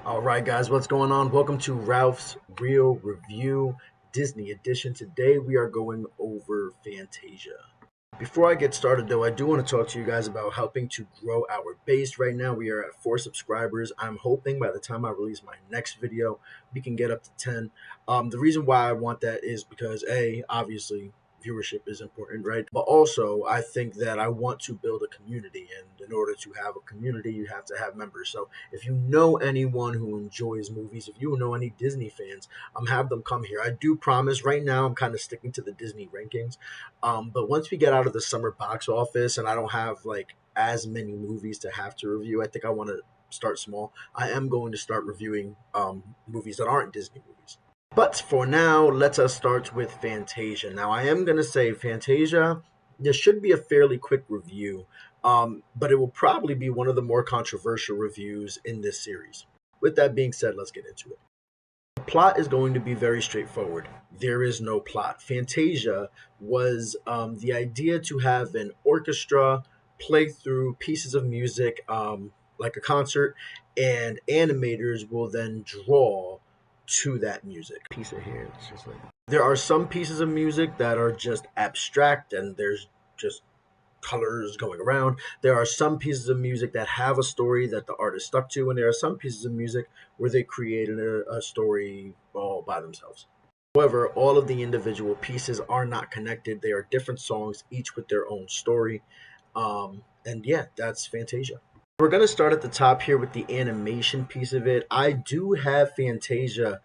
All right, guys, what's going on? Welcome to Ralph's Real Review Disney Edition. Today we are going over Fantasia. Before I get started, though, I do want to talk to you guys about helping to grow our base. Right now, we are at 4 subscribers. I'm hoping by the time I release my next video, we can get up to 10. The reason why I want that is because, A, obviously, viewership is important, right? But also, I think that I want to build a community. And in order to have a community, you have to have members. So if you know anyone who enjoys movies, if you know any Disney fans, have them come here. I do promise right now I'm kind of sticking to the Disney rankings. But once we get out of the summer box office and I don't have like as many movies to have to review, I think I want to start small. I am going to start reviewing movies that aren't Disney movies. But for now, let us start with Fantasia. Now, I am going to say Fantasia, this should be a fairly quick review, but it will probably be one of the more controversial reviews in this series. With that being said, let's get into it. The plot is going to be very straightforward. There is no plot. Fantasia was the idea to have an orchestra play through pieces of music like a concert, and animators will then draw to that music. Piece of hair. It's just like there are some pieces of music that are just abstract and there's just colors going around. There are some pieces of music that have a story that the artist stuck to, and there are some pieces of music where they created a story all by themselves. However, all of the individual pieces are not connected. They are different songs, each with their own story. And yeah, that's Fantasia. We're going to start at the top here with the animation piece of it. I do have Fantasia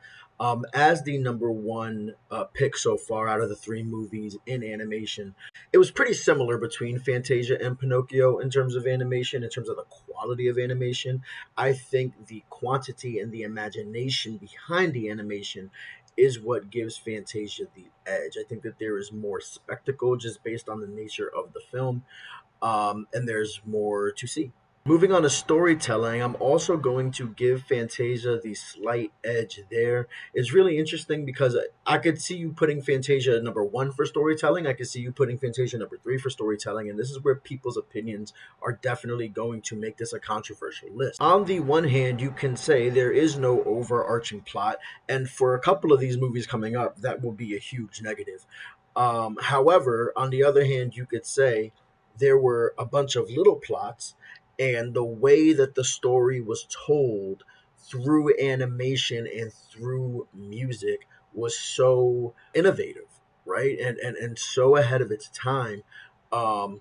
as the number one pick so far out of the three movies in animation. It was pretty similar between Fantasia and Pinocchio in terms of animation, in terms of the quality of animation. I think the quantity and the imagination behind the animation is what gives Fantasia the edge. I think that there is more spectacle just based on the nature of the film, and there's more to see. Moving on to storytelling, I'm also going to give Fantasia the slight edge there. It's really interesting because I could see you putting Fantasia at number one for storytelling. I could see you putting Fantasia number three for storytelling. And this is where people's opinions are definitely going to make this a controversial list. On the one hand, you can say there is no overarching plot. And for a couple of these movies coming up, that will be a huge negative. However, on the other hand, you could say there were a bunch of little plots, and the way that the story was told through animation and through music was so innovative, right? And so ahead of its time, um,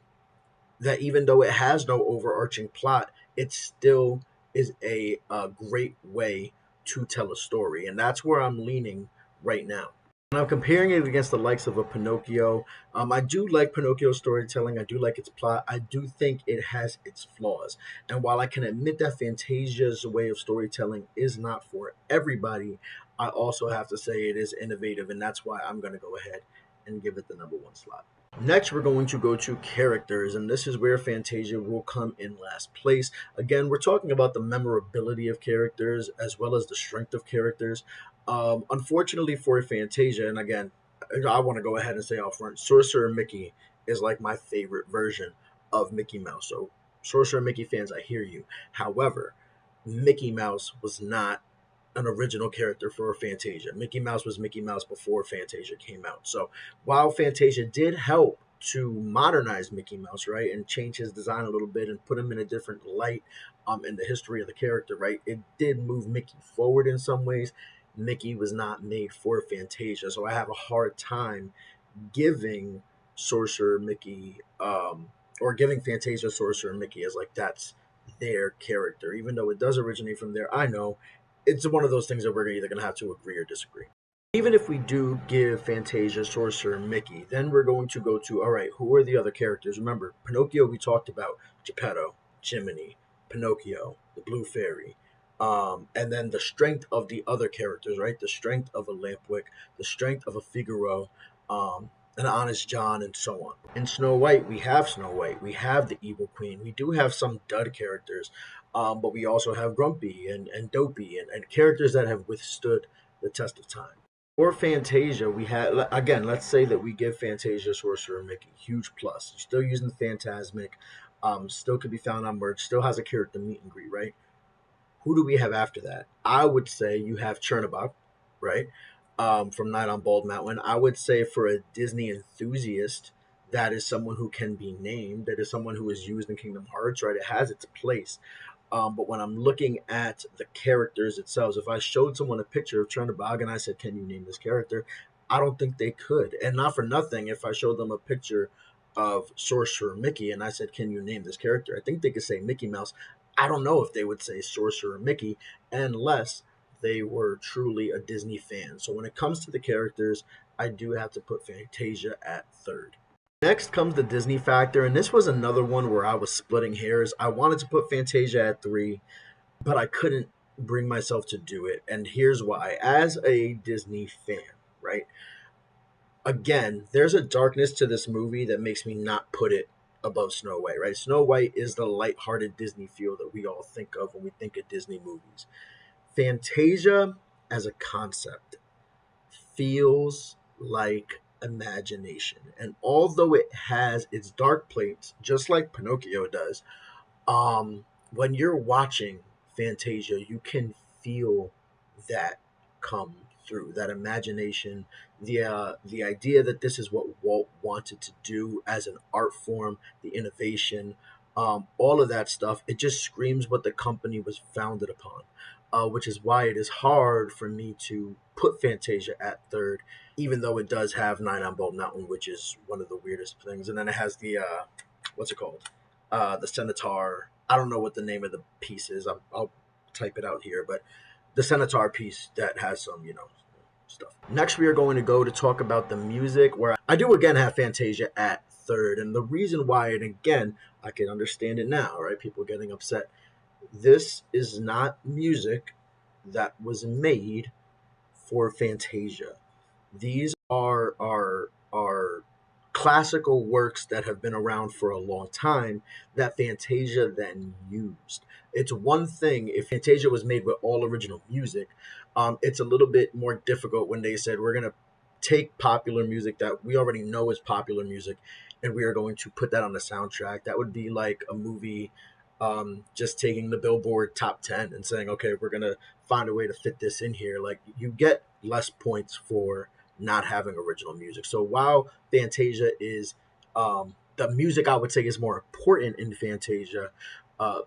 that even though it has no overarching plot, it still is a great way to tell a story. And that's where I'm leaning right now. When I'm comparing it against the likes of a Pinocchio, I do like Pinocchio's storytelling. I do like its plot. I do think it has its flaws. And while I can admit that Fantasia's way of storytelling is not for everybody, I also have to say it is innovative, and that's why I'm going to go ahead and give it the number one slot. Next, we're going to go to characters, and this is where Fantasia will come in last place. Again, we're talking about the memorability of characters as well as the strength of characters. Unfortunately for Fantasia, and again, I want to go ahead and say out front, Sorcerer Mickey is like my favorite version of Mickey Mouse. So, Sorcerer Mickey fans, I hear you. However, Mickey Mouse was not an original character for Fantasia. Mickey Mouse was Mickey Mouse before Fantasia came out. So while Fantasia did help to modernize Mickey Mouse, right, and change his design a little bit and put him in a different light in the history of the character, right, it did move Mickey forward in some ways. Mickey was not made for Fantasia, so I have a hard time giving Sorcerer Mickey or giving Fantasia Sorcerer Mickey as like that's their character, even though it does originate from there. I know it's one of those things that we're either going to have to agree or disagree. Even if we do give Fantasia Sorcerer Mickey, then we're going to go to, all right, who are the other characters? Remember, Pinocchio, we talked about Geppetto, Jiminy, Pinocchio, the Blue Fairy, and then the strength of the other characters, right? The strength of a Lampwick, the strength of a Figaro, an Honest John, and so on. In Snow White, we have Snow White, we have the Evil Queen, we do have some dud characters, but we also have Grumpy and Dopey and characters that have withstood the test of time. For Fantasia, we had, again, let's say that we give Fantasia Sorcerer Mickey huge plus. Still using Phantasmic, still could be found on merch, still has a character meet and greet, right? Who do we have after that? I would say you have Chernobog, right? From Night on Bald Mountain. I would say for a Disney enthusiast, that is someone who can be named. That is someone who is used in Kingdom Hearts, right? It has its place. But when I'm looking at the characters itself, if I showed someone a picture of Chernobog and I said, "Can you name this character?" I don't think they could. And not for nothing, if I showed them a picture of Sorcerer Mickey and I said, "Can you name this character?" I think they could say Mickey Mouse. I don't know if they would say Sorcerer Mickey unless they were truly a Disney fan. So when it comes to the characters, I do have to put Fantasia at third. Next comes the Disney factor, and this was another one where I was splitting hairs. I wanted to put Fantasia at three, but I couldn't bring myself to do it. And here's why. As a Disney fan, right? Again, there's a darkness to this movie that makes me not put it above Snow White, right? Snow White is the lighthearted Disney feel that we all think of when we think of Disney movies. Fantasia as a concept feels like imagination. And although it has its dark plates, just like Pinocchio does, when you're watching Fantasia, you can feel that come through that imagination, the idea that this is what Walt wanted to do as an art form, the innovation, all of that stuff. It just screams what the company was founded upon, which is why it is hard for me to put Fantasia at third, even though it does have Nine on Bald Mountain, which is one of the weirdest things, and then it has the what's it called? The Centaur. I don't know what the name of the piece is. I'll type it out here, but the Centaur piece that has some, stuff. Next, we are going to go to talk about the music, where I do again have Fantasia at third, and the reason why, and again, I can understand it now, right? People getting upset. This is not music that was made for Fantasia. These are classical works that have been around for a long time that Fantasia then used. It's one thing if Fantasia was made with all original music. It's a little bit more difficult when they said we're gonna take popular music that we already know is popular music, and we are going to put that on the soundtrack. That would be like a movie just taking the Billboard top 10 and saying, okay, we're going to find a way to fit this in here. Like, you get less points for not having original music. So while Fantasia is the music, I would say, is more important in Fantasia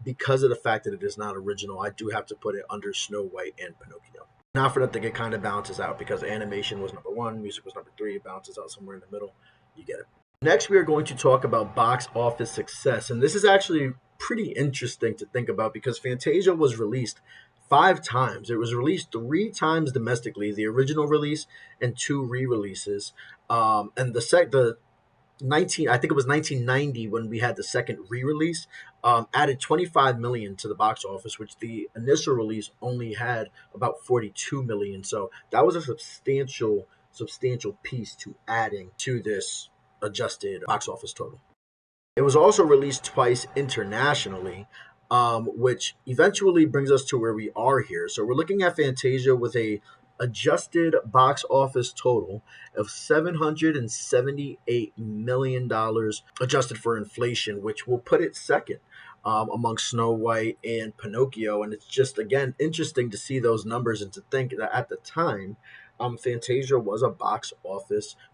because of the fact that it is not original. I do have to put it under Snow White and Pinocchio. Not for nothing, it kind of balances out because animation was number one, music was number three. It balances out somewhere in the middle. You get it. Next, we are going to talk about box office success. And this is actually pretty interesting to think about because Fantasia was released 5 times. It was released 3 times domestically, the original release and 2 re-releases. And the 19, I think it was 1990 when we had the second re-release, added 25 million to the box office, which the initial release only had about 42 million. So that was a substantial piece to adding to this adjusted box office total. It was also released twice internationally, which eventually brings us to where we are here. So we're looking at Fantasia with a adjusted box office total of $778 million adjusted for inflation, which will put it second among Snow White and Pinocchio. And it's just, again, interesting to see those numbers and to think that at the time, Fantasia was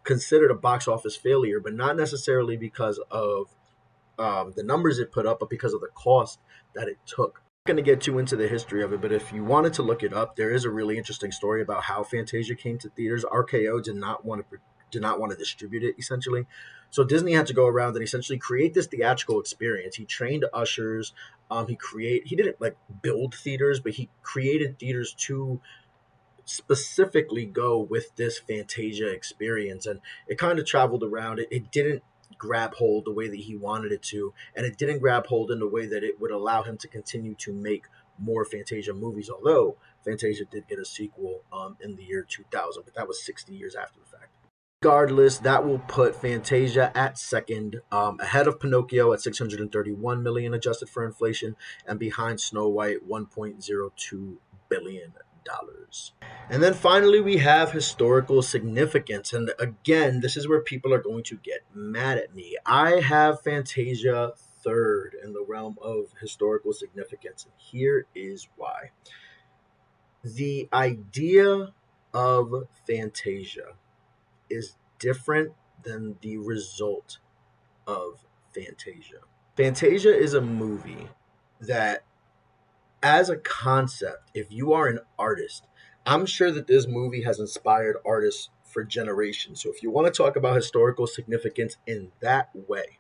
considered a box office failure, but not necessarily because of the numbers it put up, but because of the cost that it took. I'm not going to get too into the history of it, but if you wanted to look it up, there is a really interesting story about how Fantasia came to theaters. RKO did not want to distribute it essentially, so Disney had to go around and essentially create this theatrical experience. He trained ushers. He didn't like build theaters, but he created theaters to specifically go with this Fantasia experience, and it kind of traveled around. It didn't grab hold the way that he wanted it to, and it didn't grab hold in the way that it would allow him to continue to make more Fantasia movies, although Fantasia did get a sequel in the year 2000, but that was 60 years after the fact. Regardless, that will put Fantasia at second, ahead of Pinocchio at 631 million adjusted for inflation, and behind Snow White 1.02 billion dollars. And then finally, we have historical significance. And again, this is where people are going to get mad at me. I have Fantasia third in the realm of historical significance. And here is why. The idea of Fantasia is different than the result of Fantasia. Fantasia is a movie that, as a concept, if you are an artist, I'm sure that this movie has inspired artists for generations. So if you want to talk about historical significance in that way,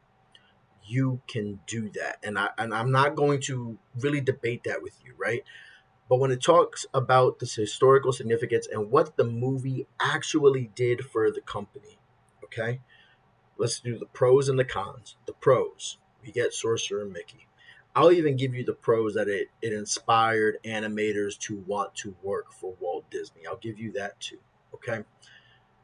you can do that. And I'm not going to really debate that with you, right? But when it talks about this historical significance and what the movie actually did for the company, okay? Let's do the pros and the cons. The pros, we get Sorcerer Mickey. I'll even give you the pros that it inspired animators to want to work for Walt Disney. I'll give you that too. Okay.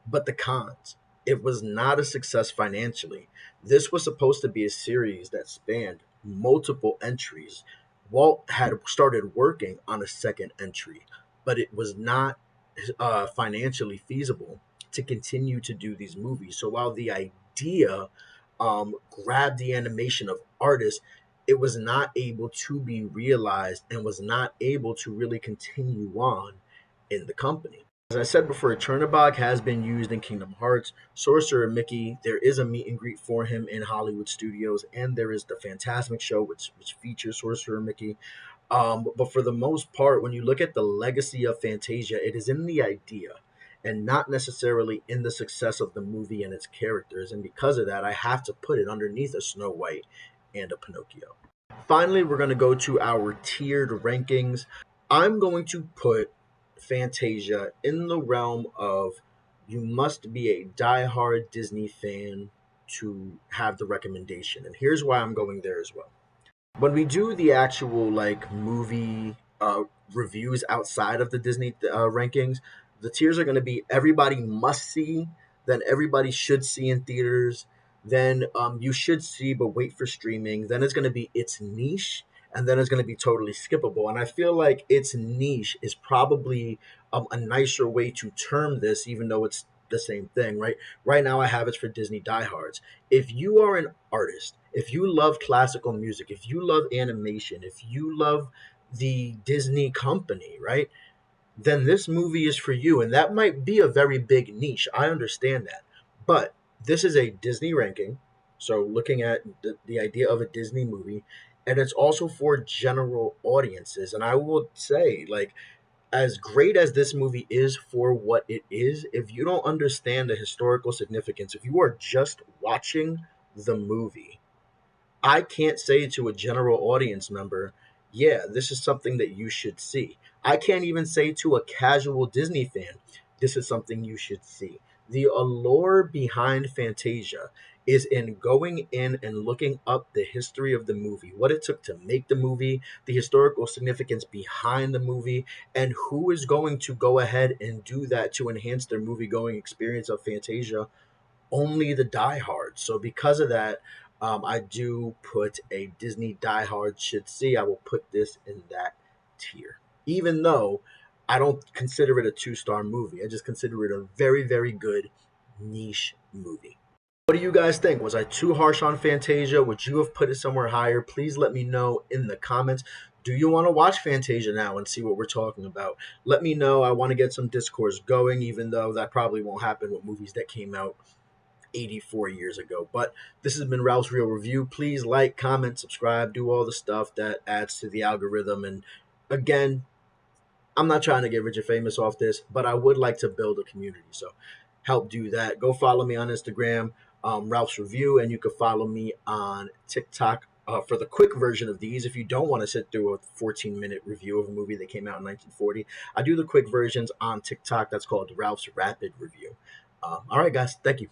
But the cons, it was not a success financially. This was supposed to be a series that spanned multiple entries. Walt had started working on a second entry, but it was not financially feasible to continue to do these movies. So while the idea grabbed the animation of artists, it was not able to be realized and was not able to really continue on in the company. As I said before, Chernabog has been used in Kingdom Hearts. Sorcerer Mickey, there is a meet and greet for him in Hollywood Studios, and there is the Fantasmic show, which features Sorcerer Mickey. But for the most part, when you look at the legacy of Fantasia, it is in the idea and not necessarily in the success of the movie and its characters. And because of that, I have to put it underneath a Snow White and a Pinocchio. Finally, we're going to go to our tiered rankings. I'm going to put Fantasia in the realm of you must be a diehard Disney fan to have the recommendation. And here's why I'm going there as well. When we do the actual like movie reviews outside of the Disney rankings, the tiers are going to be everybody must see, then everybody should see in theaters, then you should see but wait for streaming, then it's going to be it's niche, and then it's going to be totally skippable. And I feel like it's niche is probably a nicer way to term this, even though it's the same thing, right? Right now, I have it for Disney diehards. If you are an artist, if you love classical music, if you love animation, if you love the Disney company, right? Then this movie is for you. And that might be a very big niche. I understand that. But this is a Disney ranking. So looking at the idea of a Disney movie, and it's also for general audiences. And I will say, like, as great as this movie is for what it is, if you don't understand the historical significance, if you are just watching the movie, I can't say to a general audience member, yeah, this is something that you should see. I can't even say to a casual Disney fan, this is something you should see. The allure behind Fantasia is in going in and looking up the history of the movie, what it took to make the movie, the historical significance behind the movie, and who is going to go ahead and do that to enhance their movie going experience of Fantasia. Only the diehards. So because of that, I do put a Disney diehard should see. I will put this in that tier, even though I don't consider it a two-star movie. I just consider it a very, very good niche movie. What do you guys think? Was I too harsh on Fantasia? Would you have put it somewhere higher? Please let me know in the comments. Do you want to watch Fantasia now and see what we're talking about? Let me know. I want to get some discourse going, even though that probably won't happen with movies that came out 84 years ago. But this has been Ralph's Real Review. Please like, comment, subscribe, do all the stuff that adds to the algorithm. And again, I'm not trying to get rich or famous off this, but I would like to build a community. So help do that. Go follow me on Instagram, Ralph's Review, and you can follow me on TikTok for the quick version of these. If you don't want to sit through a 14-minute review of a movie that came out in 1940, I do the quick versions on TikTok. That's called Ralph's Rapid Review. All right, guys. Thank you.